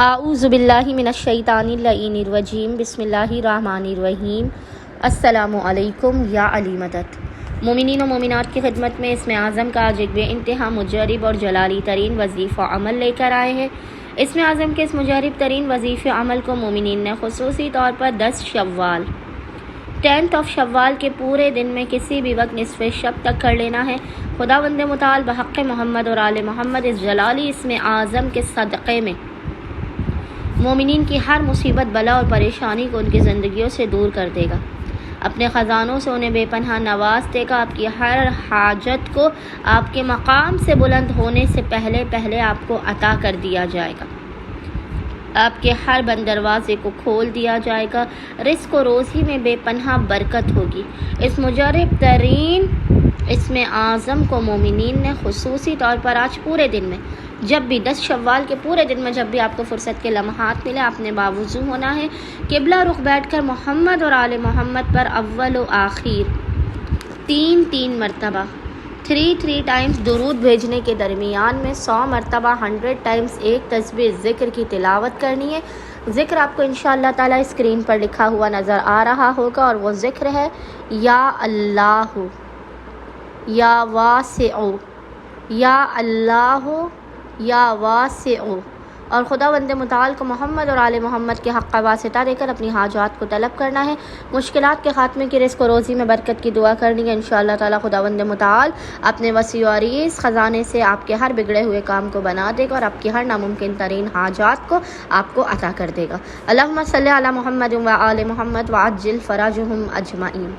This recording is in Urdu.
اعوذ باللہ من الشیطان اللعین الرجیم بسم اللہ الرحمن الرحیم۔ السلام علیکم یا علی مدد۔ مومنین و مومنات کی خدمت میں اسم اعظم کا آج ایک بے انتہا مجرب اور جلالی ترین وظیفہ عمل لے کر آئے ہیں۔ اسم اعظم کے اس مجرب ترین وظیفہ عمل کو مومنین نے خصوصی طور پر 10 شوال کے پورے دن میں کسی بھی وقت نصف شب تک کر لینا ہے۔ خداوند متعال بحق محمد اور آل محمد اس جلالی اسم اعظم کے صدقے میں مومنین کی ہر مصیبت بلا اور پریشانی کو ان کی زندگیوں سے دور کر دے گا، اپنے خزانوں سے انہیں بے پناہ نواز دے گا، آپ کی ہر حاجت کو آپ کے مقام سے بلند ہونے سے پہلے آپ کو عطا کر دیا جائے گا، آپ کے ہر بند دروازے کو کھول دیا جائے گا، رزق و روزی میں بے پناہ برکت ہوگی۔ اس مجرب ترین اسم اعظم کو مومنین نے خصوصی طور پر آج پورے دن میں جب بھی 10 شوال کے پورے دن میں جب بھی آپ کو فرصت کے لمحات ملے، آپ نے باوضو ہونا ہے، قبلہ رخ بیٹھ کر محمد اور آل محمد پر اول و آخر 3 مرتبہ 3 ٹائمز درود بھیجنے کے درمیان میں 100 مرتبہ 100 ٹائمز ایک تسبیح ذکر کی تلاوت کرنی ہے۔ ذکر آپ کو انشاءاللہ تعالی اسکرین پر لکھا ہوا نظر آ رہا ہوگا، اور وہ ذکر ہے یا اللہ، یا واسع، یا اللہ، یا واسع، اور خداوند متعال کو محمد اور آل محمد کے حق کا واسطہ دے کر اپنی حاجات کو طلب کرنا ہے، مشکلات کے خاتمے کی، رزق و روزی میں برکت کی دعا کرنی ہے۔ انشاءاللہ تعالی خداوند متعال اپنے وسیع و عریض خزانے سے آپ کے ہر بگڑے ہوئے کام کو بنا دے گا اور آپ کی ہر ناممکن ترین حاجات کو آپ کو عطا کر دے گا۔ اللہم صلی علی محمد و آل محمد وعجل فرجہم اجمعین۔